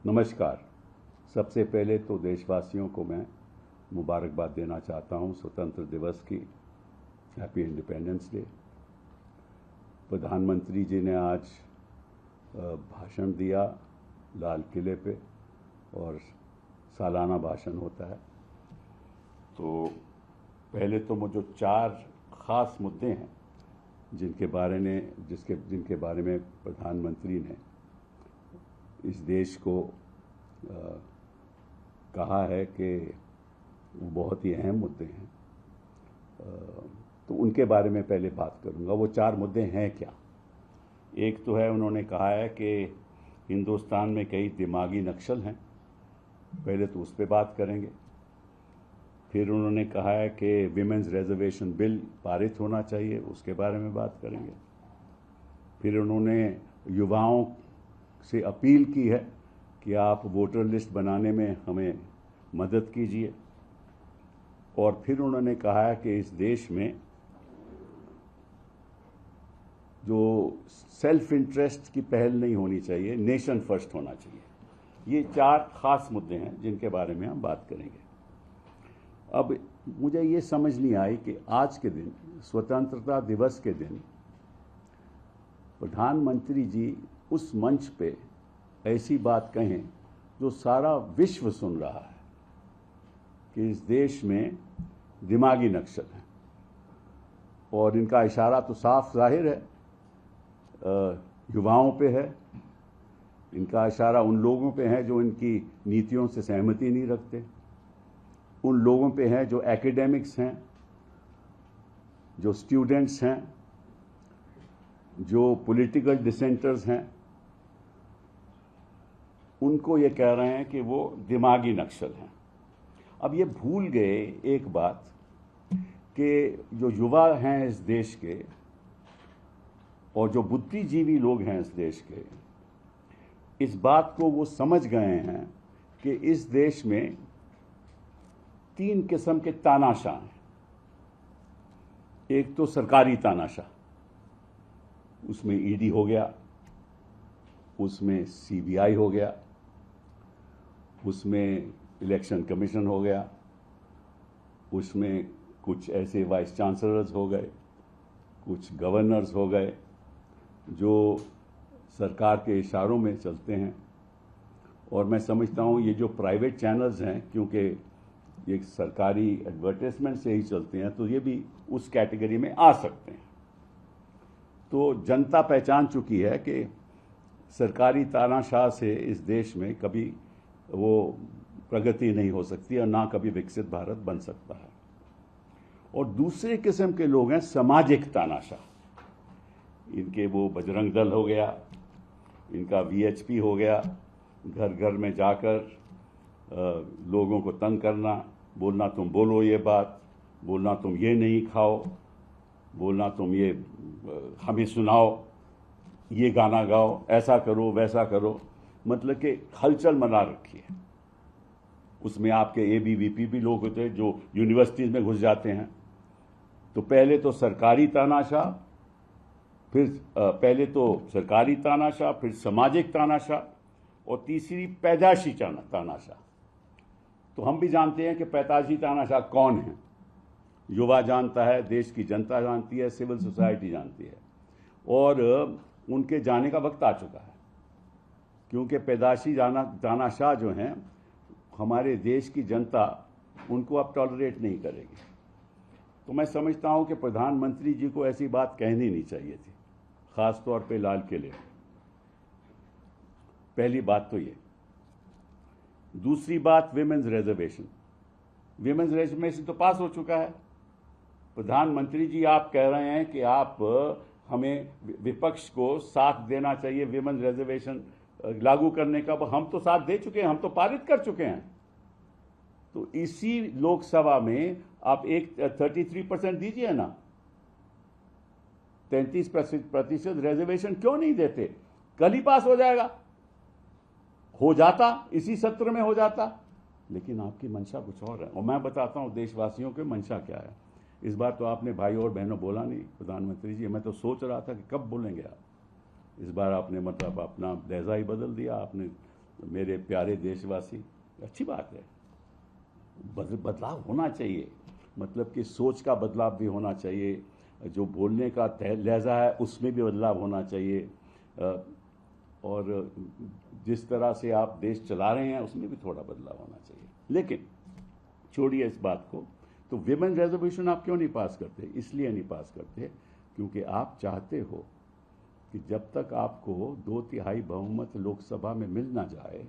नमस्कार। सबसे पहले तो देशवासियों को मैं मुबारकबाद देना चाहता हूं स्वतंत्र दिवस की। Happy independence day. प्रधानमंत्री जी ने आज भाषण दिया लाल किले पे और सालाना भाषण होता है। तो पहले तो मुझे 4 ख़ास मुद्दे हैं जिनके बारे में प्रधानमंत्री ने इस देश को कहा है कि वो बहुत ही अहम मुद्दे हैं। तो उनके बारे में पहले बात करूंगा। वो 4 मुद्दे हैं क्या? एक तो है, उन्होंने कहा है कि हिंदुस्तान में कई दिमागी नक्सल हैं, पहले तो उस पर बात करेंगे। फिर उन्होंने कहा है कि विमेंस रिजर्वेशन बिल पारित होना चाहिए, उसके बारे में बात करेंगे। फिर उन्होंने युवाओं से अपील की है कि आप वोटर लिस्ट बनाने में हमें मदद कीजिए। और फिर उन्होंने कहा है कि इस देश में जो सेल्फ इंटरेस्ट की पहल नहीं होनी चाहिए, नेशन फर्स्ट होना चाहिए। ये 4 खास मुद्दे हैं जिनके बारे में हम बात करेंगे। अब मुझे ये समझ नहीं आई कि आज के दिन, स्वतंत्रता दिवस के दिन, प्रधानमंत्री जी उस मंच पे ऐसी बात कहें जो सारा विश्व सुन रहा है कि इस देश में दिमागी नक्सल हैं। और इनका इशारा तो साफ जाहिर है, युवाओं पे है। इनका इशारा उन लोगों पे है जो इनकी नीतियों से सहमति नहीं रखते, उन लोगों पे है जो एकेडमिक्स हैं, जो स्टूडेंट्स हैं, जो पॉलिटिकल डिसेंटर्स हैं। उनको ये कह रहे हैं कि वो दिमागी नक्सल हैं। अब ये भूल गए एक बात कि जो युवा हैं इस देश के और जो बुद्धिजीवी लोग हैं इस देश के, इस बात को वो समझ गए हैं कि इस देश में 3 किस्म के तानाशाह हैं। एक तो सरकारी तानाशाह, उसमें ईडी हो गया, उसमें सीबीआई हो गया, उसमें इलेक्शन कमीशन हो गया, उसमें कुछ ऐसे वाइस चांसलर्स हो गए, कुछ गवर्नर्स हो गए जो सरकार के इशारों में चलते हैं। और मैं समझता हूँ ये जो प्राइवेट चैनल्स हैं, क्योंकि ये सरकारी एडवर्टाइजमेंट से ही चलते हैं, तो ये भी उस कैटेगरी में आ सकते हैं। तो जनता पहचान चुकी है कि सरकारी तानाशाह से इस देश में कभी वो प्रगति नहीं हो सकती और ना कभी विकसित भारत बन सकता है। और दूसरे किस्म के लोग हैं सामाजिक तानाशाह। इनके वो बजरंग दल हो गया, इनका वीएचपी हो गया, घर घर में जाकर लोगों को तंग करना, बोलना तुम बोलो ये बात, बोलना तुम ये नहीं खाओ, बोलना तुम ये हमें सुनाओ, ये गाना गाओ, ऐसा करो वैसा करो, मतलब कि हलचल मना रखी है। उसमें आपके एबीवीपी भी लोग होते हैं जो यूनिवर्सिटीज में घुस जाते हैं। तो पहले तो सरकारी तानाशाह, फिर सामाजिक तानाशाह और तीसरी पैदाशी तानाशाह। तो हम भी जानते हैं कि पैदाशी तानाशाह कौन है। युवा जानता है, देश की जनता जानती है, सिविल सोसाइटी जानती है। और उनके जाने का वक्त आ चुका है, क्योंकि पैदाशी तानाशाह जो हैं, हमारे देश की जनता उनको अब टॉलरेट नहीं करेगी। तो मैं समझता हूं कि प्रधानमंत्री जी को ऐसी बात कहनी नहीं चाहिए थी, खास तौर पे लाल किले। पहली बात तो ये। दूसरी बात, विमेंस रिजर्वेशन तो पास हो चुका है। प्रधानमंत्री जी आप कह रहे हैं कि आप हमें, विपक्ष को साथ देना चाहिए विमेंस रिजर्वेशन लागू करने का। हम तो साथ दे चुके हैं, हम तो पारित कर चुके हैं। तो इसी लोकसभा में आप एक 33% दीजिए ना, 33% रिजर्वेशन क्यों नहीं देते? कल ही पास हो जाएगा, हो जाता, इसी सत्र में हो जाता। लेकिन आपकी मंशा कुछ और है, और मैं बताता हूं देशवासियों के मंशा क्या है। इस बार तो आपने भाई और बहनों बोला नहीं प्रधानमंत्री जी, मैं तो सोच रहा था कि कब बोलेंगे आप। इस बार आपने मतलब अपना लहजा ही बदल दिया। आपने मेरे प्यारे देशवासी, अच्छी बात है, बदलाव होना चाहिए, मतलब कि सोच का बदलाव भी होना चाहिए, जो बोलने का लहजा है उसमें भी बदलाव होना चाहिए, और जिस तरह से आप देश चला रहे हैं उसमें भी थोड़ा बदलाव होना चाहिए। लेकिन छोड़िए इस बात को, तो विमेन रिजर्वेशन आप क्यों नहीं पास करते? इसलिए नहीं पास करते क्योंकि आप चाहते हो कि जब तक आपको 2/3 बहुमत लोकसभा में मिल ना जाए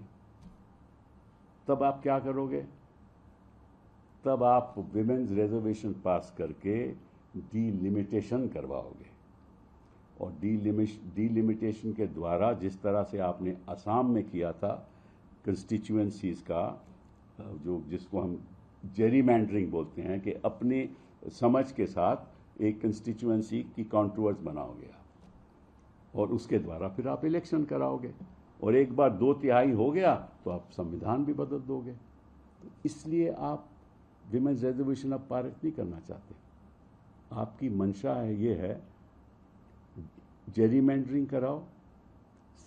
तब आप क्या करोगे? तब आप विमेन्स रिजर्वेशन पास करके डीलिमिटेशन करवाओगे, और डीलिमिटेशन के द्वारा जिस तरह से आपने असम में किया था कंस्टिट्यूएंसीज का, जो जिसको हम जेरीमैंडरिंग बोलते हैं, कि अपने समझ के साथ एक कंस्टिट्यूएंसी की कॉन्टूर्स बनाओगे आप, और उसके द्वारा फिर आप इलेक्शन कराओगे, और एक बार 2/3 हो गया तो आप संविधान भी बदल दोगे। तो इसलिए आप विमेन्स रिजर्वेशन अब पारित नहीं करना चाहते। आपकी मंशा है, ये है जेरीमैंडरिंग कराओ,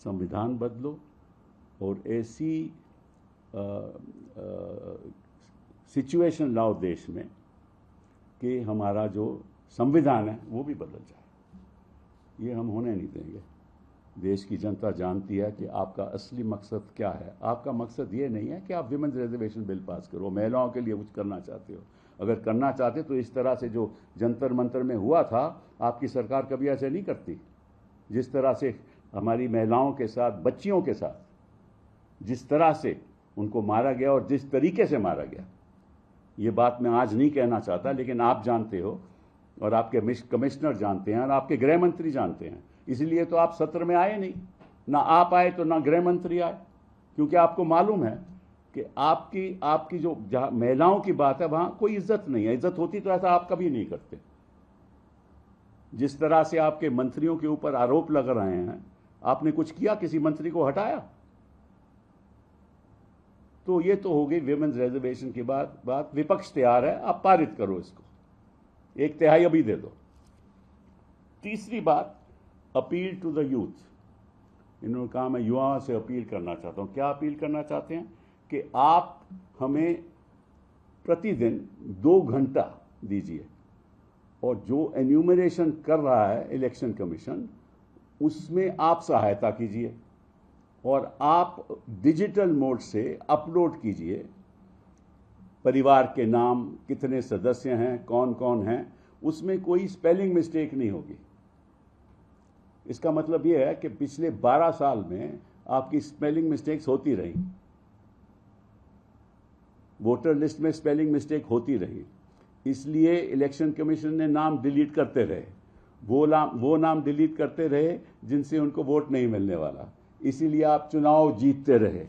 संविधान बदलो, और ऐसी सिचुएशन लाओ देश में कि हमारा जो संविधान है वो भी बदल जाए। ये हम होने नहीं देंगे। देश की जनता जानती है कि आपका असली मकसद क्या है। आपका मकसद ये नहीं है कि आप विमेन्स रिजर्वेशन बिल पास करो, महिलाओं के लिए कुछ करना चाहते हो। अगर करना चाहते तो इस तरह से जो जंतर मंतर में हुआ था, आपकी सरकार कभी ऐसे नहीं करती। जिस तरह से हमारी महिलाओं के साथ, बच्चियों के साथ जिस तरह से उनको मारा गया और जिस तरीके से मारा गया, ये बात मैं आज नहीं कहना चाहता, लेकिन आप जानते हो और आपके कमिश्नर जानते हैं और आपके गृह मंत्री जानते हैं। इसलिए तो आप सत्र में आए नहीं, ना आप आए तो ना गृह मंत्री आए, क्योंकि आपको मालूम है कि आपकी जो जहां महिलाओं की बात है वहां कोई इज्जत नहीं है। इज्जत होती तो ऐसा आप कभी नहीं करते। जिस तरह से आपके मंत्रियों के ऊपर आरोप लग रहे हैं, आपने कुछ किया? किसी मंत्री को हटाया? तो ये तो हो गई विमेन्स रिजर्वेशन की बात। विपक्ष तैयार है, आप पारित करो इसको, 1/3 अभी दे दो। तीसरी बात, अपील टू द यूथ। इन्होंने कहा मैं युवाओं से अपील करना चाहता हूं। क्या अपील करना चाहते हैं? कि आप हमें प्रतिदिन 2 घंटा दीजिए, और जो एन्यूमरेशन कर रहा है इलेक्शन कमीशन, उसमें आप सहायता कीजिए, और आप डिजिटल मोड से अपलोड कीजिए परिवार के नाम, कितने सदस्य हैं, कौन कौन हैं, उसमें कोई स्पेलिंग मिस्टेक नहीं होगी। इसका मतलब यह है कि पिछले 12 साल में आपकी स्पेलिंग मिस्टेक्स होती रही, वोटर लिस्ट में स्पेलिंग मिस्टेक होती रही, इसलिए इलेक्शन कमीशन ने नाम डिलीट करते रहे। वो नाम डिलीट करते रहे जिनसे उनको वोट नहीं मिलने वाला, इसीलिए आप चुनाव जीतते रहे।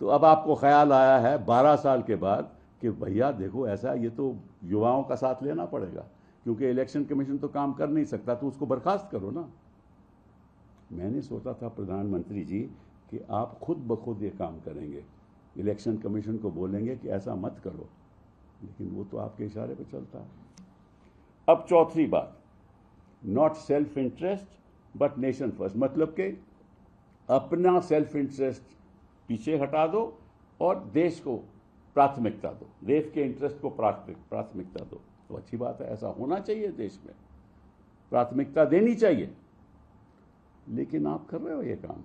तो अब आपको ख्याल आया है 12 साल के बाद कि भैया देखो, ऐसा ये तो युवाओं का साथ लेना पड़ेगा, क्योंकि इलेक्शन कमीशन तो काम कर नहीं सकता, तो उसको बर्खास्त करो ना। मैंने सोचा था प्रधानमंत्री जी कि आप खुद ब खुद ये काम करेंगे, इलेक्शन कमीशन को बोलेंगे कि ऐसा मत करो, लेकिन वो तो आपके इशारे पे चलता है। अब चौथी बात, not self interest but nation first, मतलब कि अपना सेल्फ इंटरेस्ट पीछे हटा दो और देश को प्राथमिकता दो, देश के इंटरेस्ट को प्राथमिकता दो। तो अच्छी बात है, ऐसा होना चाहिए, देश में प्राथमिकता देनी चाहिए। लेकिन आप कर रहे हो ये काम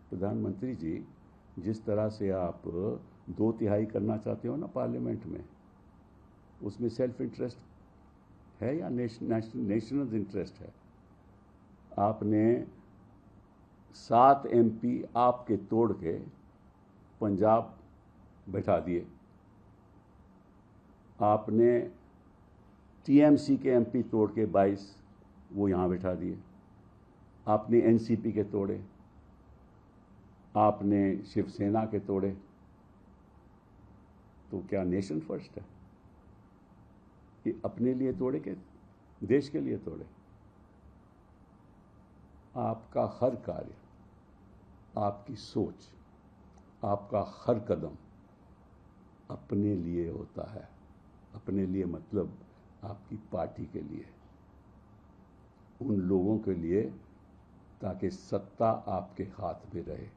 प्रधानमंत्री जी। जिस तरह से आप 2/3 करना चाहते हो ना पार्लियामेंट में, उसमें सेल्फ इंटरेस्ट है या नेशनल इंटरेस्ट है? आपने 7 MP आपके तोड़ के पंजाब बैठा दिए, आपने TMC के MP तोड़ के 22 वो यहाँ बैठा दिए, आपने NCP के तोड़े, आपने शिवसेना के तोड़े। तो क्या नेशन फर्स्ट है? कि अपने लिए तोड़े के देश के लिए तोड़े? आपका हर कार्य, आपकी सोच, आपका हर कदम अपने लिए होता है। अपने लिए मतलब आपकी पार्टी के लिए, उन लोगों के लिए, ताकि सत्ता आपके हाथ में रहे।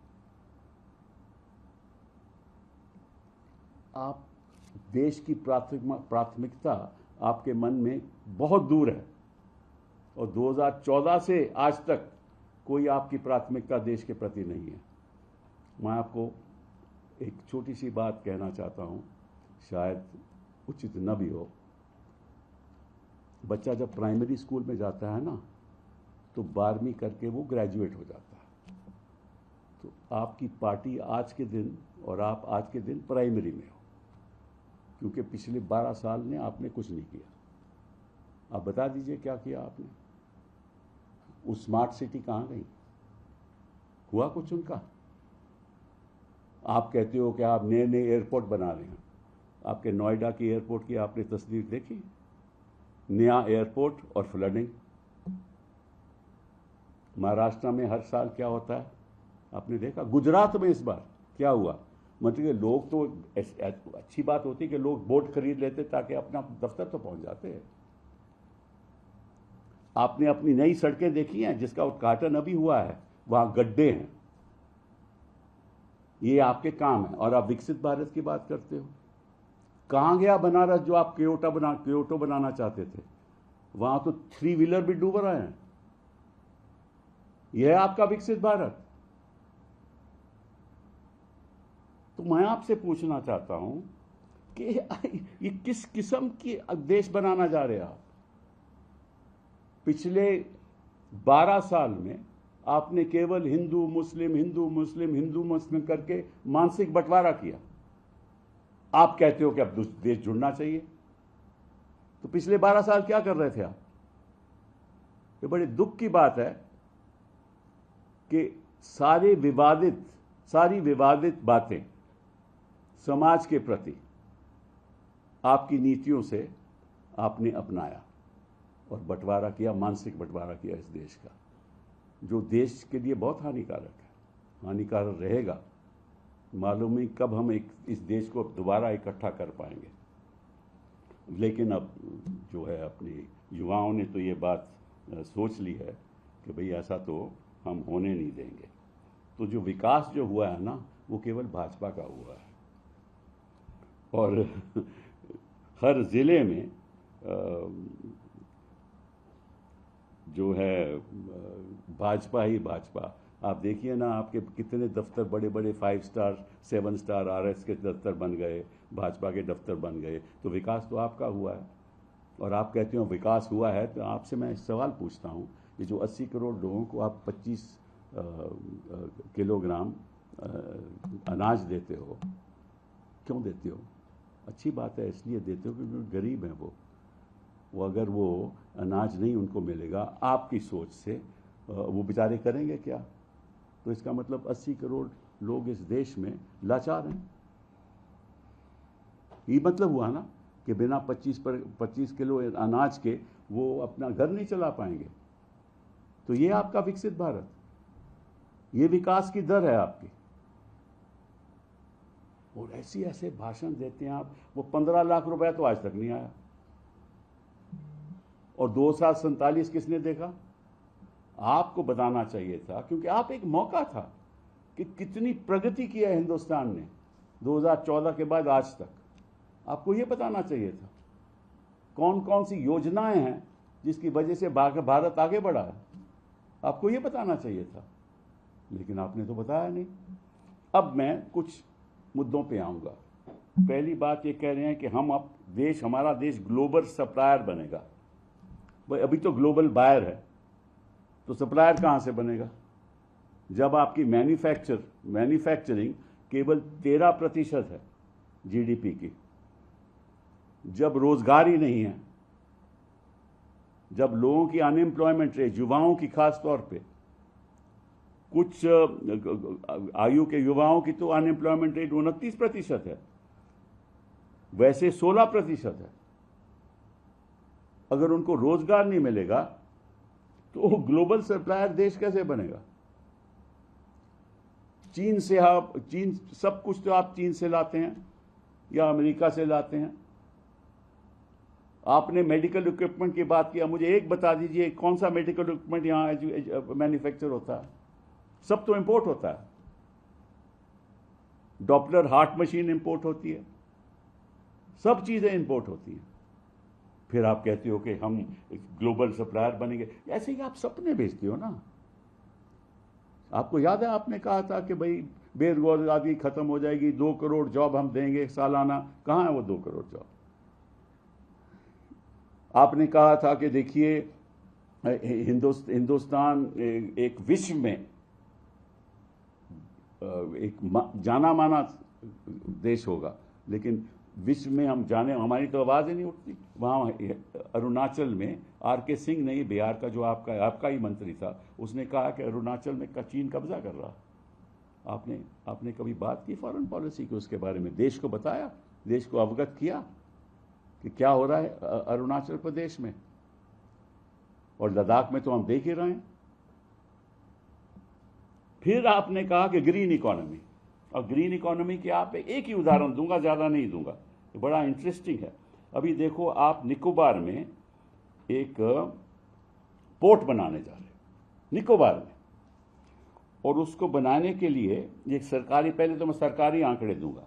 आप देश की प्राथमिकता आपके मन में बहुत दूर है, और 2014 से आज तक कोई आपकी प्राथमिकता देश के प्रति नहीं है। मैं आपको एक छोटी सी बात कहना चाहता हूं, शायद उचित न भी हो। बच्चा जब प्राइमरी स्कूल में जाता है ना, तो 12वीं करके वो ग्रेजुएट हो जाता है। तो आपकी पार्टी आज के दिन, और आप आज के दिन प्राइमरी में हो, क्योंकि पिछले 12 साल में आपने कुछ नहीं किया। आप बता दीजिए क्या किया आपने? उस स्मार्ट सिटी कहाँ गई? हुआ कुछ उनका? आप कहते हो कि आप नए नए एयरपोर्ट बना रहे हैं। आपके नोएडा की एयरपोर्ट की आपने तस्वीर देखी? नया एयरपोर्ट और फ्लडिंग। महाराष्ट्र में हर साल क्या होता है आपने देखा? गुजरात में इस बार क्या हुआ? मतलब लोग तो, अच्छी बात होती है कि लोग बोट खरीद लेते ताकि अपना दफ्तर तो पहुंच जाते हैं। आपने अपनी नई सड़कें देखी हैं जिसका उद्घाटन अभी हुआ है, वहां गड्ढे हैं। ये आपके काम है, और आप विकसित भारत की बात करते हो। कहां गया बनारस जो आप क्योटो बनाना चाहते थे? वहां तो 3 व्हीलर भी डूब रहे हैं। यह है आपका विकसित भारत? तो मैं आपसे पूछना चाहता हूं कि ये किस किस्म की देश बनाना जा रहे हैं आप? पिछले 12 साल में आपने केवल हिंदू मुस्लिम करके मानसिक बंटवारा किया। आप कहते हो कि अब देश जुड़ना चाहिए। तो पिछले 12 साल क्या कर रहे थे आप? ये बड़े दुख की बात है कि सारी विवादित बातें समाज के प्रति आपकी नीतियों से आपने अपनाया और बंटवारा किया, मानसिक बंटवारा किया इस देश का, जो देश के लिए बहुत हानिकारक है, हानिकारक रहेगा। मालूम नहीं कब हम इस देश को दोबारा इकट्ठा कर पाएंगे। लेकिन अब जो है अपने युवाओं ने तो ये बात सोच ली है कि भाई ऐसा तो हम होने नहीं देंगे। तो जो विकास जो हुआ है ना, वो केवल भाजपा का हुआ है, और हर जिले में जो है भाजपा ही भाजपा। आप देखिए ना, आपके कितने दफ्तर बड़े बड़े 5 स्टार 7 स्टार RS के दफ्तर बन गए, भाजपा के दफ्तर बन गए। तो विकास तो आपका हुआ है, और आप कहते हो विकास हुआ है। तो आपसे मैं सवाल पूछता हूँ, ये जो 80 करोड़ लोगों को आप 25 किलोग्राम अनाज देते हो, क्यों देते हो? अच्छी बात है, इसलिए देते हो क्योंकि गरीब हैं वो अगर वो अनाज नहीं उनको मिलेगा आपकी सोच से, वो बेचारे करेंगे क्या? तो इसका मतलब 80 करोड़ लोग इस देश में लाचार हैं। ये मतलब हुआ ना कि बिना 25 किलो अनाज के वो अपना घर नहीं चला पाएंगे। तो ये आपका विकसित भारत, ये विकास की दर है आपकी। और ऐसे भाषण देते हैं आप। वो 15 लाख रुपया तो आज तक नहीं आया, और 247 किसने देखा? आपको बताना चाहिए था, क्योंकि आप एक मौका था कि कितनी प्रगति की है हिंदुस्तान ने 2014 के बाद आज तक। आपको यह बताना चाहिए था कौन कौन सी योजनाएं हैं जिसकी वजह से भारत आगे बढ़ा है। आपको यह बताना चाहिए था, लेकिन आपने तो बताया नहीं। अब मैं कुछ मुद्दों पे आऊंगा। पहली बात ये कह रहे हैं कि हमारा देश ग्लोबल सप्लायर बनेगा। भाई अभी तो ग्लोबल बायर है, तो सप्लायर कहां से बनेगा जब आपकी मैन्युफैक्चरिंग केवल 13% है GDP की, जब रोजगार ही नहीं है, जब लोगों की अनएम्प्लॉयमेंट रेट, युवाओं की खास तौर पे, कुछ आयु के युवाओं की तो अनएम्प्लॉयमेंट रेट 29% है, वैसे 16% है। अगर उनको रोजगार नहीं मिलेगा तो ग्लोबल सप्लायर देश कैसे बनेगा? चीन सब कुछ तो आप चीन से लाते हैं या अमेरिका से लाते हैं। आपने मेडिकल इक्विपमेंट की बात किया, मुझे एक बता दीजिए कौन सा मेडिकल इक्विपमेंट यहां मैन्युफैक्चर होता है? सब तो इंपोर्ट होता है। डॉपलर हार्ट मशीन इंपोर्ट होती है, सब चीज़ें इंपोर्ट होती हैं। फिर आप कहते हो कि हम ग्लोबल सप्लायर बनेंगे, ऐसे ही आप सपने बेचते हो ना। आपको याद है आपने कहा था कि भाई बेरोजगारी खत्म हो जाएगी, 2 करोड़ जॉब हम देंगे सालाना। कहाँ है वो 2 करोड़ जॉब? आपने कहा था कि देखिए हिंदुस्तान एक विश्व में एक जाना माना देश होगा, लेकिन विश्व में हम जाने, हमारी तो आवाज़ ही नहीं उठती। वहाँ अरुणाचल में आर.के. सिंह ने, बिहार का जो आपका ही मंत्री था, उसने कहा कि अरुणाचल में चीन कब्जा कर रहा। आपने कभी बात की फॉरेन पॉलिसी की उसके बारे में? देश को बताया, देश को अवगत किया कि क्या हो रहा है अरुणाचल प्रदेश में? और लद्दाख में तो हम देख ही रहे हैं। फिर आपने कहा कि ग्रीन इकोनॉमी, और ग्रीन इकोनॉमी के आप एक ही उदाहरण दूंगा, ज़्यादा नहीं दूंगा, तो बड़ा इंटरेस्टिंग है। अभी देखो, आप निकोबार में एक पोर्ट बनाने जा रहे हैं, निकोबार में, और उसको बनाने के लिए एक सरकारी, पहले तो मैं सरकारी आंकड़े दूंगा।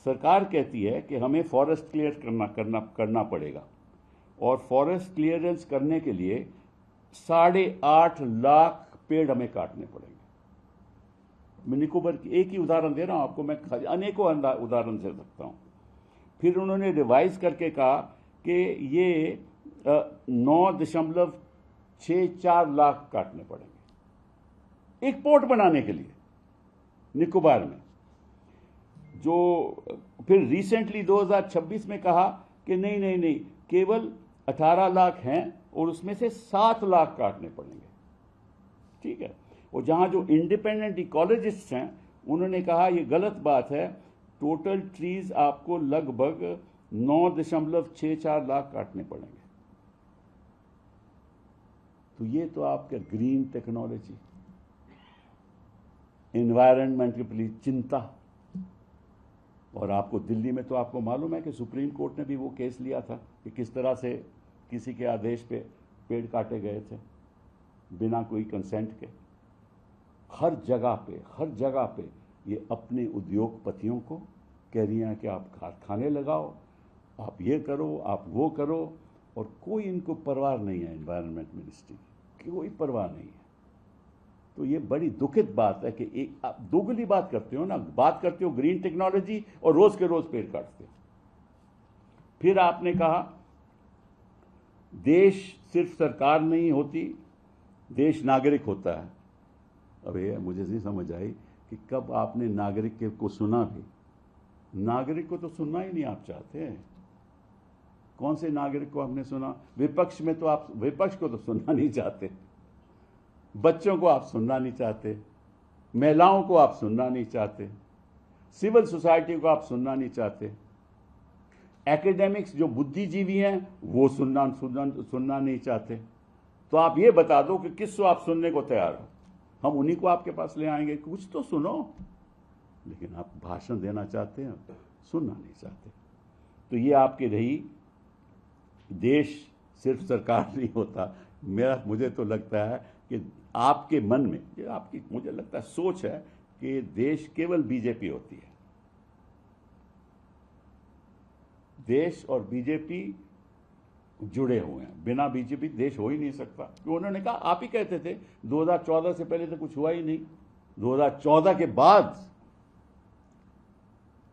सरकार कहती है कि हमें फॉरेस्ट क्लियर करना पड़ेगा, और फॉरेस्ट क्लियरेंस करने के लिए 8.5 लाख पेड़ हमें काटने पड़ेंगे। मैं निकोबार की एक ही उदाहरण दे रहा हूं आपको, मैं अनेकों उदाहरण दे सकता हूं। फिर उन्होंने रिवाइज करके कहा कि ये 9.64 लाख काटने पड़ेंगे एक पोर्ट बनाने के लिए निकोबार में। जो फिर रिसेंटली 2026 में कहा कि नहीं, केवल 18 लाख हैं और उसमें से 7 लाख काटने पड़ेंगे। ठीक है। और जहां जो इंडिपेंडेंट इकोलॉजिस्ट हैं, उन्होंने कहा ये गलत बात है, टोटल ट्रीज आपको लगभग 9.64 लाख काटने पड़ेंगे। तो ये तो आपका ग्रीन टेक्नोलॉजी, एनवायरनमेंट के प्रति चिंता। और आपको दिल्ली में तो आपको मालूम है कि सुप्रीम कोर्ट ने भी वो केस लिया था कि किस तरह से किसी के आदेश पे पेड़ काटे गए थे बिना कोई कंसेंट के। हर जगह पे ये अपने उद्योगपतियों को कह रही हैं कि आप कारखाने लगाओ, आप ये करो, आप वो करो, और कोई इनको परवाह नहीं है। एनवायरनमेंट मिनिस्ट्री की कोई परवाह नहीं है। तो ये बड़ी दुखित बात है कि एक आप दोगली बात करते हो ना, बात करते हो ग्रीन टेक्नोलॉजी और रोज के रोज पेड़ काटते हो। फिर आपने कहा देश सिर्फ सरकार नहीं होती, देश नागरिक होता है। अब ये मुझे नहीं समझ आई कि कब आपने नागरिक को सुना भी। नागरिक को तो सुनना ही नहीं आप चाहते हैं। कौन से नागरिक को आपने सुना? विपक्ष में तो आप विपक्ष को तो सुनना नहीं चाहते, बच्चों को आप सुनना नहीं चाहते, महिलाओं को आप सुनना नहीं चाहते, सिविल सोसाइटी को आप सुनना नहीं चाहते, एकेडमिक्स जो बुद्धिजीवी हैं वो सुनना नहीं चाहते। तो आप ये बता दो कि किसको आप सुनने को तैयार हो, हम उन्हीं को आपके पास ले आएंगे। कुछ तो सुनो। लेकिन आप भाषण देना चाहते हैं, सुनना नहीं चाहते। तो ये आपकी रही, देश सिर्फ सरकार नहीं होता। मुझे तो लगता है कि आपके मन में ये आपकी, मुझे लगता है, सोच है कि देश केवल बीजेपी होती है। देश और बीजेपी जुड़े हुए हैं, बिना बीजेपी देश हो ही नहीं सकता। तो उन्होंने कहा, आप ही कहते थे 2014 से पहले तो कुछ हुआ ही नहीं, 2014 के बाद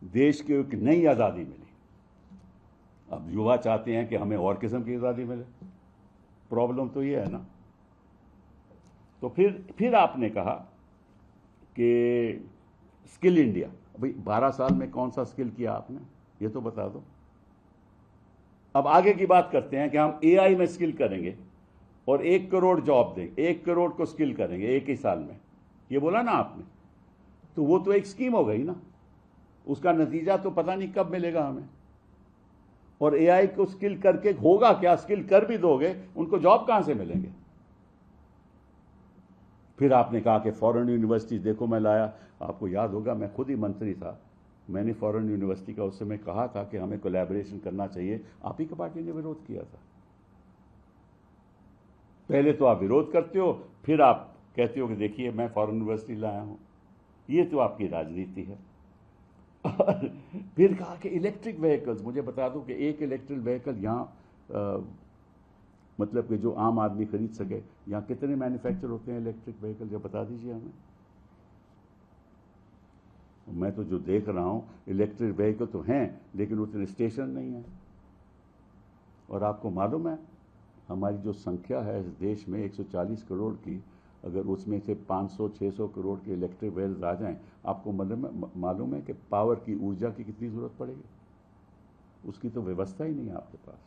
देश को एक नई आज़ादी मिली। अब युवा चाहते हैं कि हमें और किस्म की आज़ादी मिले। प्रॉब्लम तो ये है ना। तो फिर आपने कहा कि स्किल इंडिया। भाई 12 साल में कौन सा स्किल किया आपने, ये तो बता दो। अब आगे की बात करते हैं कि हम एआई में स्किल करेंगे और 1 करोड़ जॉब देंगे, 1 करोड़ को स्किल करेंगे एक ही साल में, ये बोला ना आपने। तो वो तो एक स्कीम हो गई ना, उसका नतीजा तो पता नहीं कब मिलेगा हमें। और एआई को स्किल करके होगा क्या? स्किल कर भी दोगे, उनको जॉब कहां से मिलेंगे? फिर आपने कहा कि फॉरेन यूनिवर्सिटी देखो मैं लाया। आपको याद होगा, मैं खुद ही मंत्री था, मैंने फॉरेन यूनिवर्सिटी का उस समय कहा था कि हमें कोलैबोरेशन करना चाहिए। आप ही की पार्टी ने विरोध किया था। पहले तो आप विरोध करते हो, फिर आप कहते हो कि देखिए मैं फॉरेन यूनिवर्सिटी लाया हूं। ये तो आपकी राजनीति है। और फिर कहा कि इलेक्ट्रिक व्हीकल्स, मुझे बता दूं कि एक इलेक्ट्रिक व्हीकल यहाँ मतलब कि जो आम आदमी खरीद सके, यहाँ कितने मैन्युफैक्चर होते हैं इलेक्ट्रिक व्हीकल, जब बता दीजिए हमें। मैं तो जो देख रहा हूं इलेक्ट्रिक व्हीकल तो हैं लेकिन उतने स्टेशन नहीं है। और आपको मालूम है हमारी जो संख्या है इस देश में 140 करोड़ की, अगर उसमें से 500-600 करोड़ के इलेक्ट्रिक व्हीकल्स आ जाएं, आपको मालूम है कि पावर की, ऊर्जा की कितनी जरूरत पड़ेगी। उसकी तो व्यवस्था ही नहीं है आपके पास।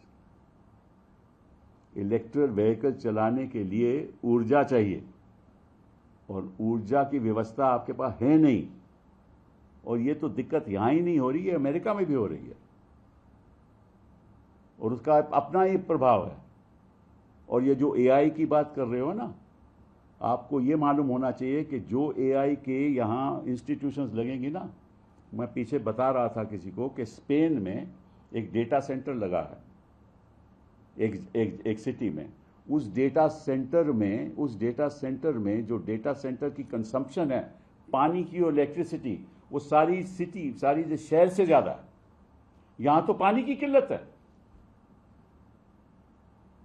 इलेक्ट्रिक व्हीकल चलाने के लिए ऊर्जा चाहिए और ऊर्जा की व्यवस्था आपके पास है नहीं। और ये तो दिक्कत यहां ही नहीं हो रही है, अमेरिका में भी हो रही है और उसका अपना ही प्रभाव है। और ये जो एआई की बात कर रहे हो ना, आपको ये मालूम होना चाहिए कि जो एआई के यहाँ इंस्टीट्यूशंस लगेंगी ना, मैं पीछे बता रहा था किसी को कि स्पेन में एक डेटा सेंटर लगा है एक सिटी में। उस डेटा सेंटर में जो डेटा सेंटर की कंजम्पशन है पानी की और इलेक्ट्रिसिटी, वो सारी जो शहर से ज्यादा है। यहां तो पानी की किल्लत है,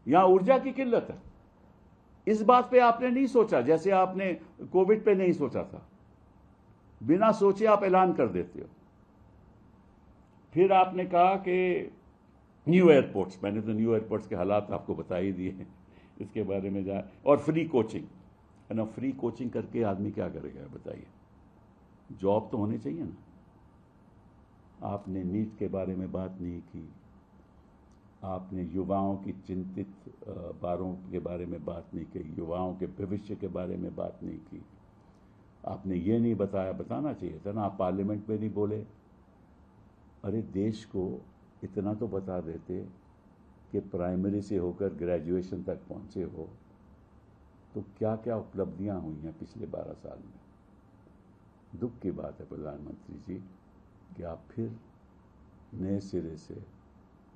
यहां ऊर्जा की किल्लत है। इस बात पे आपने नहीं सोचा, जैसे आपने कोविड पे नहीं सोचा था। बिना सोचे आप ऐलान कर देते हो। फिर आपने कहा कि न्यू एयरपोर्ट्स, मैंने तो न्यू एयरपोर्ट्स के हालात आपको बता ही दिए, इसके बारे में जा। और फ्री कोचिंग है ना, फ्री कोचिंग करके आदमी क्या करेगा बताइए। जॉब तो होनी चाहिए ना। आपने नीट के बारे में बात नहीं की, आपने युवाओं की चिंतित बारों के बारे में बात नहीं की, युवाओं के भविष्य के बारे में बात नहीं की। आपने ये नहीं बताया, बताना चाहिए था ना। आप पार्लियामेंट में नहीं बोले। अरे देश को इतना तो बता देते कि प्राइमरी से होकर ग्रेजुएशन तक पहुंचे हो तो क्या क्या उपलब्धियां हुई हैं पिछले 12 साल में। दुख की बात है प्रधानमंत्री जी कि आप फिर नए सिरे से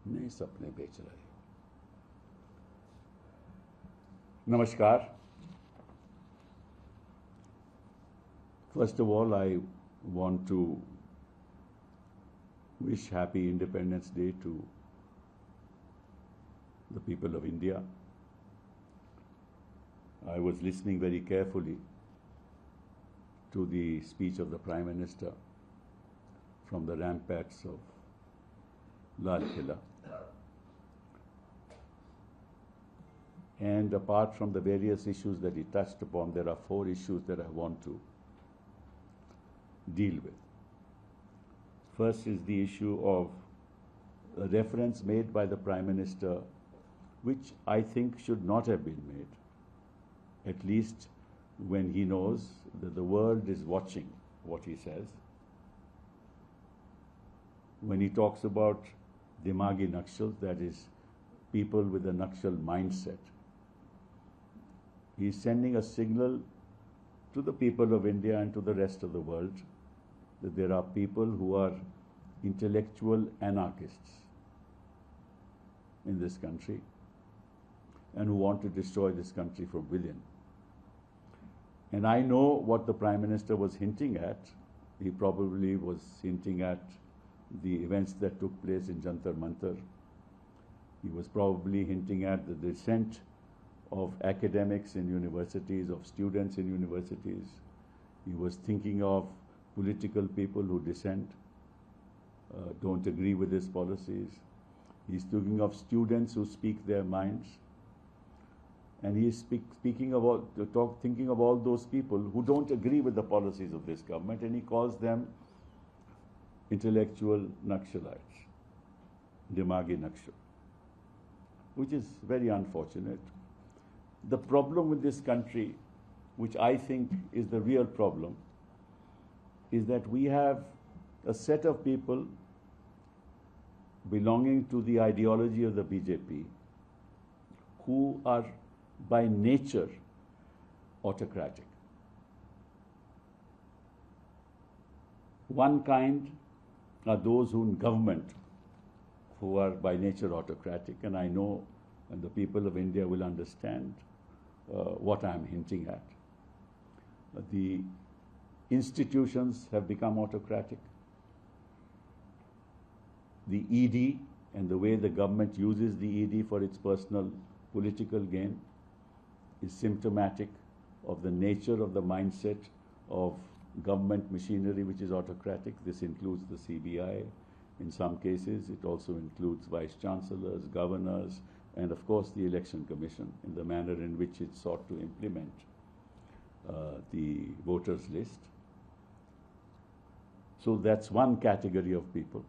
नए सपने बेच रहे हो। नमस्कार। First of all I want to wish happy Independence Day to the people of India. I was listening very carefully to the speech of the Prime Minister from the ramparts of Lal Killa. And apart from the various issues that he touched upon, there are 4 issues that I want to deal with. First is the issue of a reference made by the Prime Minister, which I think should not have been made, at least when he knows that the world is watching what he says. When he talks about Dimagi Nakshals, that is, people with a Nakshal mindset, he is sending a signal to the people of India and to the rest of the world that there are people who are intellectual anarchists in this country and who want to destroy this country from within. And I know what the Prime Minister was hinting at. He probably was hinting at the events that took place in Jantar Mantar. He was probably hinting at the dissent of academics in universities, of students in universities. He was thinking of political people who dissent, don't agree with his policies. He's thinking of students who speak their minds. And he is thinking of all those people who don't agree with the policies of this government, and he calls them intellectual Nakshalites, Dimagi Nakshal, which is very unfortunate. The problem with this country, which I think is the real problem, is that we have a set of people belonging to the ideology of the BJP who are by nature autocratic. One kind are those who in government who are by nature autocratic, and I know and the people of India will understand what I am hinting at. The institutions have become autocratic. the ED and the way the government uses the ED for its personal political gain is symptomatic of the nature of the mindset of government machinery which is autocratic. This includes the CBI. In some cases, it also includes vice chancellors, governors, and of course the Election Commission in the manner in which it sought to implement the voters list. So that's one category of people.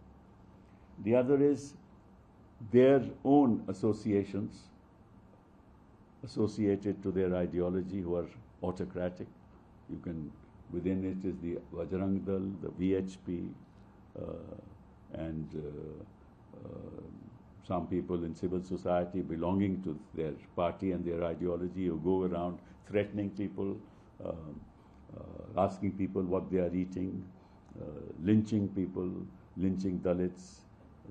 The other is their own associations associated to their ideology who are autocratic. You can, within it is the Bajrang Dal, the VHP, and some people in civil society belonging to their party and their ideology who go around threatening people, asking people what they are eating, lynching people, lynching Dalits.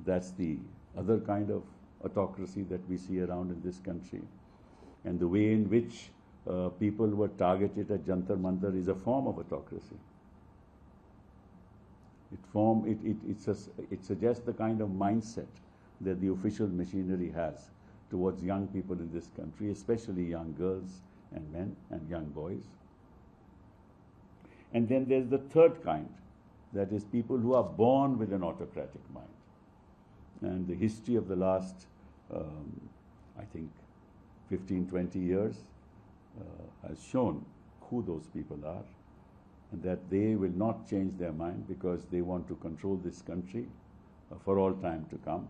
That's the other kind of autocracy that we see around in this country. And the way in which people were targeted at Jantar Mantar is a form of autocracy. It suggests the kind of mindset that the official machinery has towards young people in this country, especially young girls and men and young boys. And then there's the third kind, that is people who are born with an autocratic mind. And the history of the last, I think, 15, 20 years has shown who those people are, and that they will not change their mind because they want to control this country for all time to come.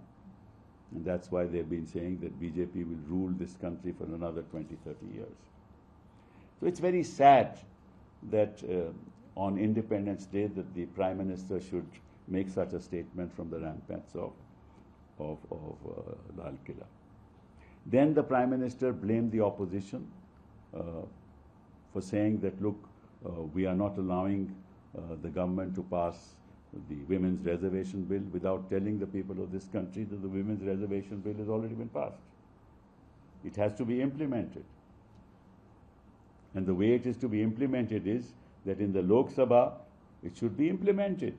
And that's why they've been saying that BJP will rule this country for another 20, 30 years. So it's very sad that on Independence Day that the Prime Minister should make such a statement from the ramparts of Lal Killa. Then the Prime Minister blamed the opposition for saying that, look, we are not allowing the government to pass the Women's Reservation Bill without telling the people of this country that the Women's Reservation Bill has already been passed. It has to be implemented. And the way it is to be implemented is that in the Lok Sabha, it should be implemented.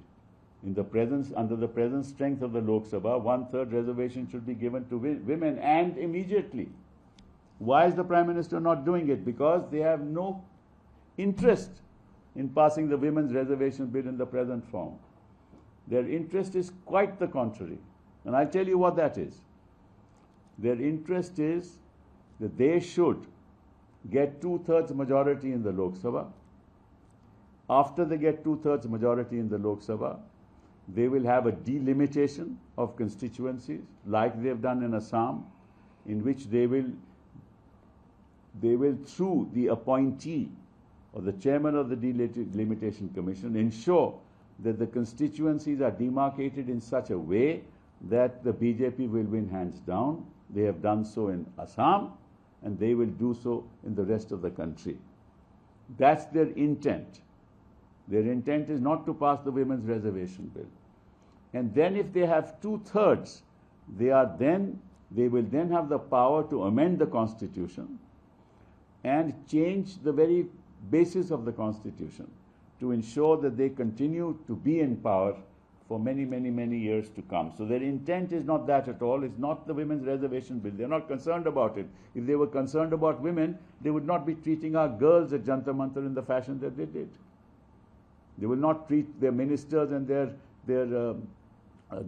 In the presence, under the present strength of the Lok Sabha, 1/3 reservation should be given to women, and immediately. Why is the Prime Minister not doing it? Because they have no interest in passing the Women's Reservation Bill in the present form. Their interest is quite the contrary. And I'll tell you what that is. Their interest is that they should get 2/3 majority in the Lok Sabha. After they get 2/3 majority in the Lok Sabha, they will have a delimitation of constituencies like they've done in Assam, in which they will, through the appointee or the chairman of the Delimitation Commission, ensure that the constituencies are demarcated in such a way that the BJP will win hands down. They have done so in Assam, and they will do so in the rest of the country. That's their intent. Their intent is not to pass the Women's Reservation Bill. And then if they have 2/3, they will then have the power to amend the Constitution and change the very basis of the Constitution to ensure that they continue to be in power for many, many, many years to come. So their intent is not that at all. It's not the Women's Reservation Bill. They're not concerned about it. If they were concerned about women, they would not be treating our girls at Jantar Mantar in the fashion that they did. They will not treat their ministers and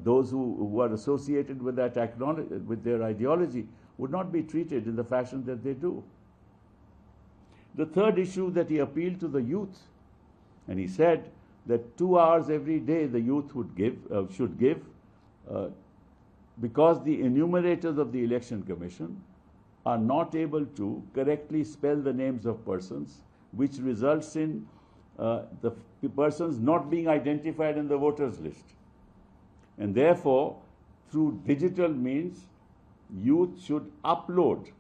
those who are associated with that with their ideology would not be treated in the fashion that they do. The third issue that he appealed to the youth, and he said that 2 hours every day the youth should give, because the enumerators of the Election Commission are not able to correctly spell the names of persons, which results in the persons not being identified in the voters list. And therefore, through digital means, youth should upload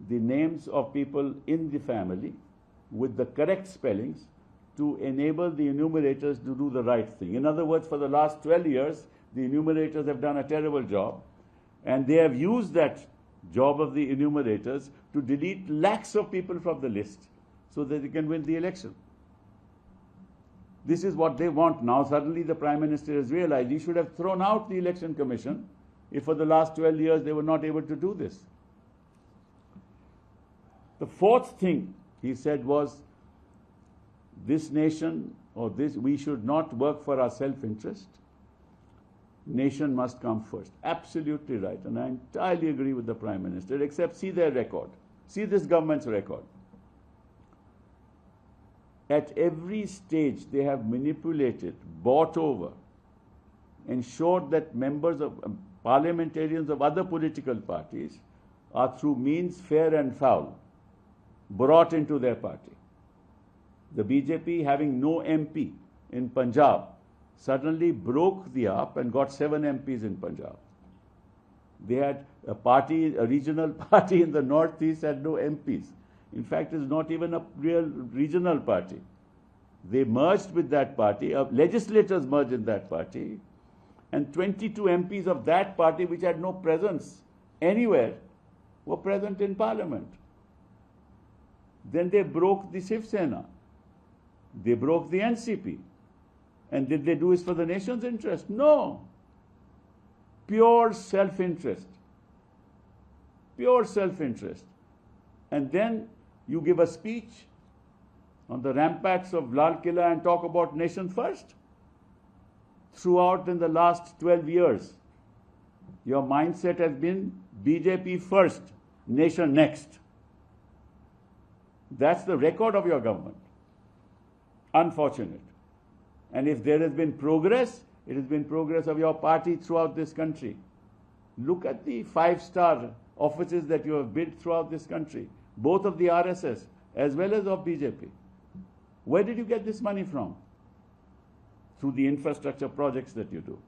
the names of people in the family with the correct spellings to enable the enumerators to do the right thing. In other words, for the last 12 years, the enumerators have done a terrible job, and they have used that job of the enumerators to delete lakhs of people from the list so that they can win the election. This is what they want. Now suddenly the Prime Minister has realized he should have thrown out the Election Commission if for the last 12 years they were not able to do this. The fourth thing he said was, this nation, or this, we should not work for our self-interest. Nation must come first. Absolutely right. And I entirely agree with the Prime Minister, except see their record. See this government's record. At every stage, they have manipulated, bought over, ensured that members of parliamentarians of other political parties are, through means fair and foul, brought into their party. The BJP, having no MP in Punjab, suddenly broke the up and got 7 MPs in Punjab. They had a party, a regional party in the northeast had no MPs. In fact, it's not even a real regional party. They merged with that party, legislators merged in that party, and 22 MPs of that party, which had no presence anywhere, were present in parliament. Then they broke the Shiv Sena. They broke the NCP. And did they do this for the nation's interest? No. Pure self-interest. Pure self-interest. And then you give a speech on the ramparts of Lal Killa and talk about nation first. Throughout in the last 12 years, your mindset has been BJP first, nation next. That's the record of your government. Unfortunate. And if there has been progress, it has been progress of your party throughout this country. Look at the 5-star offices that you have built throughout this country, both of the RSS as well as of BJP. Where did you get this money from? Through the infrastructure projects that you do.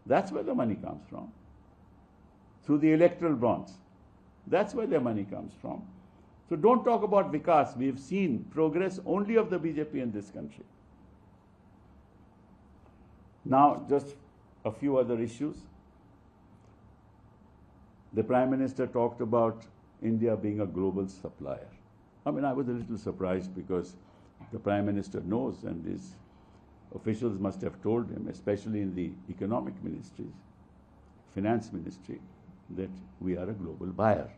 That's where the money comes from. Through the electoral bonds. That's where their money comes from. So don't talk about Vikas. We've seen progress only of the BJP in this country. Now, just a few other issues. The Prime Minister talked about India being a global supplier. I mean, I was a little surprised because the Prime Minister knows, and his officials must have told him, especially in the economic ministries, finance ministry, that we are a global buyer,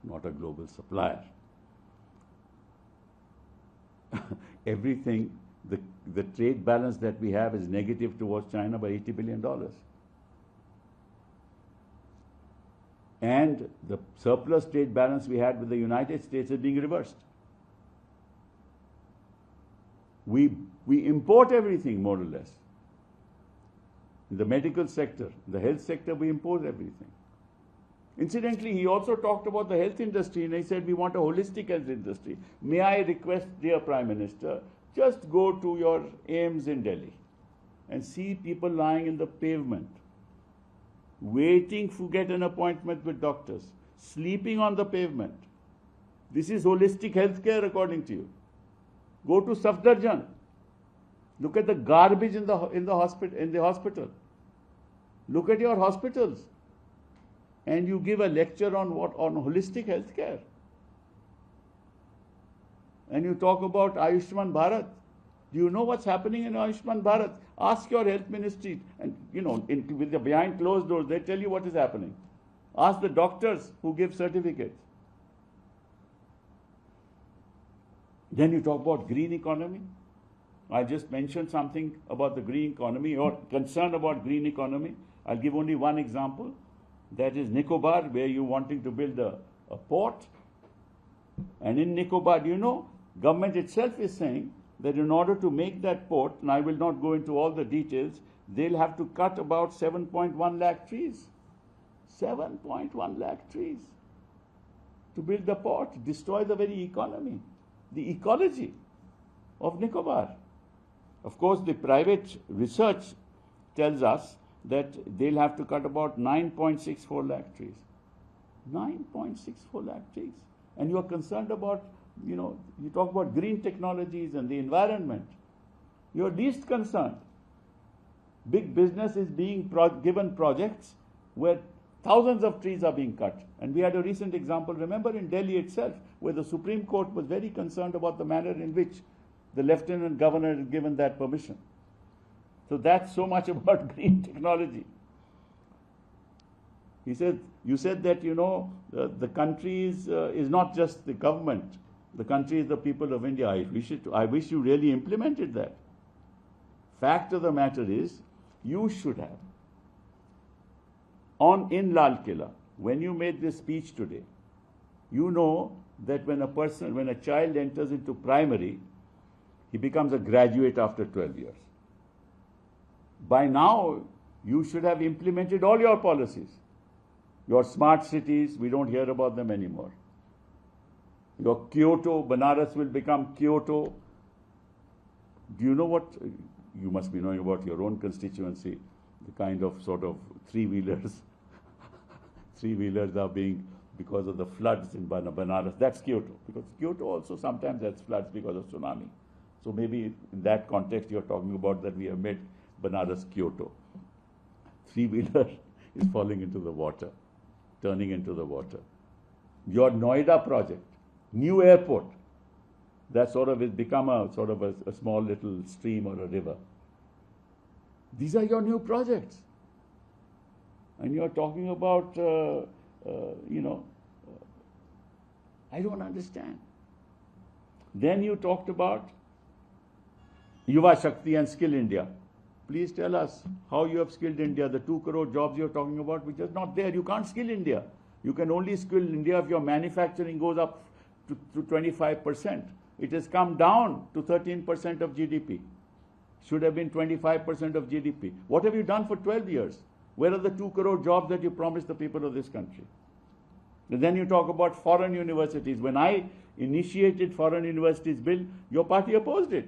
not a global supplier. Everything, the trade balance that we have is negative towards China by $80 billion. And the surplus trade balance we had with the United States is being reversed. We import everything, more or less. In the medical sector, the health sector, we import everything. Incidentally, he also talked about the health industry, and he said we want a holistic health industry. May I request, dear Prime Minister, just go to your AIIMS in Delhi and see people lying in the pavement, waiting to get an appointment with doctors, sleeping on the pavement. This is holistic healthcare, according to you. Go to Safdarjung. Look at the garbage in the hospital. Look at your hospitals. And you give a lecture on what? On holistic healthcare. And you talk about Ayushman Bharat. Do you know what's happening in Ayushman Bharat? Ask your health ministry, and with the behind closed doors, they tell you what is happening. Ask the doctors who give certificates. Then you talk about green economy. I just mentioned something about the green economy. You're concerned about green economy. I'll give only one example. That is Nicobar, where you're wanting to build a port. And in Nicobar, government itself is saying that in order to make that port, and I will not go into all the details, they'll have to cut about 7.1 lakh trees. 7.1 lakh trees to build the port, destroy the very economy, the ecology of Nicobar. Of course, the private research tells us that they'll have to cut about 9.64 lakh trees. 9.64 lakh trees. And you are concerned about, you talk about green technologies and the environment. You're least concerned. Big business is being given projects where thousands of trees are being cut. And we had a recent example, remember, in Delhi itself, where the Supreme Court was very concerned about the manner in which the lieutenant governor is given that permission. So that's so much about green technology. He said, you said that, you know, the country is not just the government. The country is the people of India. I wish you really implemented that. Fact of the matter is, you should have. In Lal Killa, when you made this speech today, you know that when a child enters into primary, he becomes a graduate after 12 years. By now, you should have implemented all your policies. Your smart cities, we don't hear about them anymore. Your Kyoto, Banaras will become Kyoto. Do you know what? You must be knowing about your own constituency, the kind of sort of three-wheelers. Three-wheelers are being, because of the floods in Banaras, that's Kyoto. Because Kyoto also sometimes has floods because of tsunami. So maybe in that context you're talking about that we have made Banaras Kyoto. Three-wheeler is falling into the water, turning into the water. Your Noida project, new airport, that sort of has become a sort of a small little stream or a river. These are your new projects. And you're talking about, you know, I don't understand. Then you talked about Yuva Shakti and Skill India. Please tell us how you have skilled India. The 2 crore jobs you're talking about, which is not there. You can't skill India. You can only skill India if your manufacturing goes up to 25%. It has come down to 13% of GDP. Should have been 25% of GDP. What have you done for 12 years? Where are the 2 crore jobs that you promised the people of this country? And then you talk about foreign universities. When I initiated foreign universities bill, your party opposed it.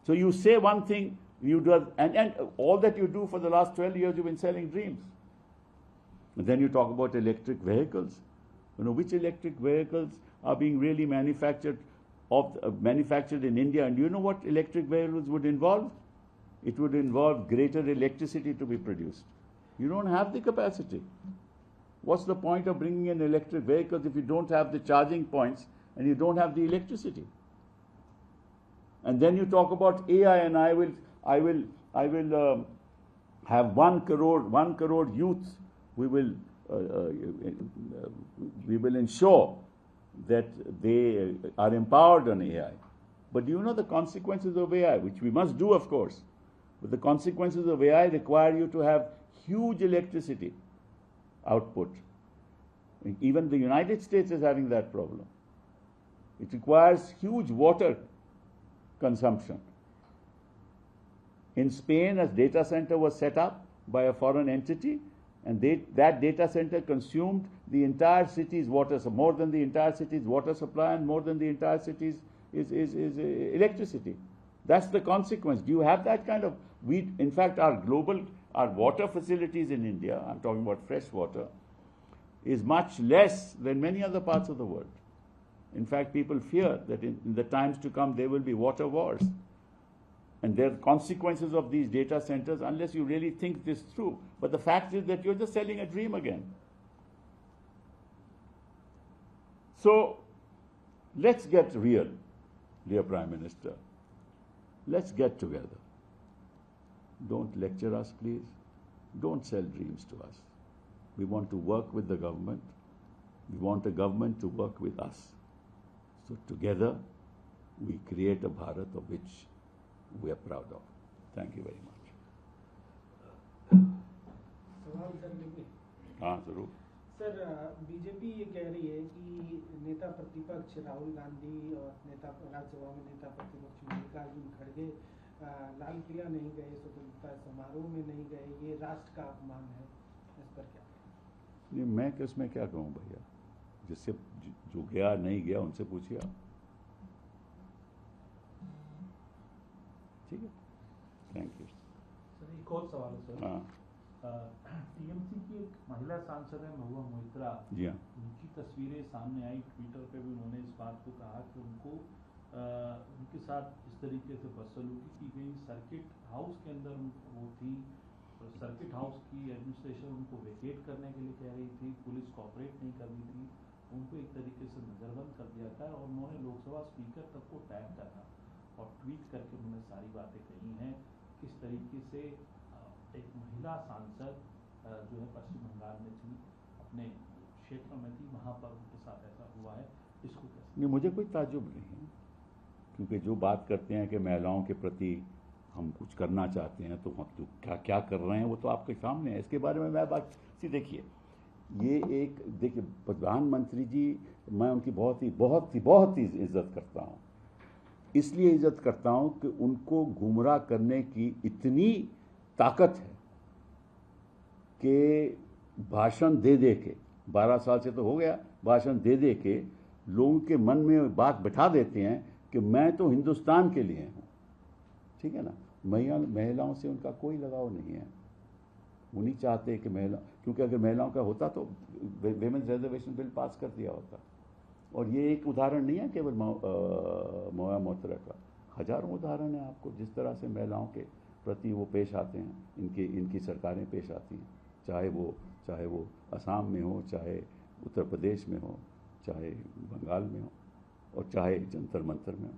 So you say one thing, you do, and all that you do for the last 12 years, you've been selling dreams. And then you talk about electric vehicles. You know, which electric vehicles are being really manufactured in India? And do you know what electric vehicles would involve? It would involve greater electricity to be produced. You don't have the capacity. What's the point of bringing in electric vehicles if you don't have the charging points and you don't have the electricity? And then you talk about AI, and I will have 1 crore youths. We will ensure that they are empowered on AI. But do you know the consequences of AI, which we must do, of course? But the consequences of AI require you to have huge electricity output. Even the United States is having that problem. It requires huge water consumption. In Spain, a data center was set up by a foreign entity, and that data center consumed the entire city's water, so more than the entire city's water supply and more than the entire city's electricity. That's the consequence. Do you have that kind of? In fact, our water facilities in India, I'm talking about fresh water, is much less than many other parts of the world. In fact, people fear that in the times to come there will be water wars. And there are consequences of these data centers unless you really think this through. But the fact is that you're just selling a dream again. So let's get real, dear Prime Minister. Let's get together. Don't lecture us, please. Don't sell dreams to us. We want to work with the government. We want the government to work with us. So together, we create a Bharat of which we are proud of. Thank you very much. सवाल sir लेंगे। हाँ जरूर। Sir BJP ये कह रही है कि नेता प्रतिपक्ष राहुल गांधी और राज्यसभा में नेता प्रतिपक्ष मल्लिकार्जुन खड़गे लाल किला नहीं गए, स्वतंत्रता समारोह में नहीं गए, ये राष्ट्र का अपमान है। इस पर क्या? नहीं, मैं किसमें क्या कहूँ भैया, जिससे जो गया नहीं गया उनसे पूछिए आप। ठीक है, थैंक यू। सर एक और सवाल है सर। हाँ, टीएमसी की एक महिला सांसद है महुआ मोइत्रा, जी हाँ, उनकी तस्वीरें सामने आई। ट्विटर पे भी उन्होंने इस बात को कहा कि उनके साथ इस तरीके से बदसलूकी की गई। सर्किट हाउस के अंदर वो थी, और सर्किट हाउस की एडमिनिस्ट्रेशन उनको वेकेट करने के लिए कह रही थी, पुलिस कोऑपरेट नहीं कर रही थी, उनको एक तरीके से नज़रबंद कर दिया था और उन्होंने लोकसभा स्पीकर तक को टैग करा और ट्वीट करके उन्होंने सारी बातें कही हैं। किस तरीके से एक महिला सांसद जो है पश्चिम बंगाल में थी, अपने क्षेत्र में थी, वहाँ पर उनके साथ ऐसा हुआ है, इसको कैसे? नहीं, मुझे कोई ताज्जुब नहीं है, क्योंकि जो बात करते हैं कि महिलाओं के प्रति हम कुछ करना चाहते हैं, तो हम तो क्या क्या कर रहे हैं वो तो आपके सामने है। इसके बारे में मैं बात सी देखिए, ये एक देखिए प्रधानमंत्री जी, मैं उनकी बहुत ही इज्जत करता हूँ। इसलिए इज्जत करता हूँ कि उनको गुमराह करने की इतनी ताकत है कि भाषण दे दे के, 12 साल से तो हो गया, भाषण दे दे के लोगों के मन में बात बिठा देते हैं कि मैं तो हिंदुस्तान के लिए हूँ। ठीक है ना, महिलाओं से उनका कोई लगाव नहीं है। वो नहीं चाहते कि क्योंकि अगर महिलाओं का होता तो विमेंस रिजर्वेशन बिल पास कर दिया होता। और ये एक उदाहरण नहीं है केवल मौया मोहतरा का, हजारों उदाहरण है आपको जिस तरह से महिलाओं के प्रति वो पेश आते हैं, इनकी सरकारें पेश आती हैं, चाहे वो असम में हो, चाहे उत्तर प्रदेश में हो, चाहे बंगाल में हो, और चाहे जंतर मंतर में हो।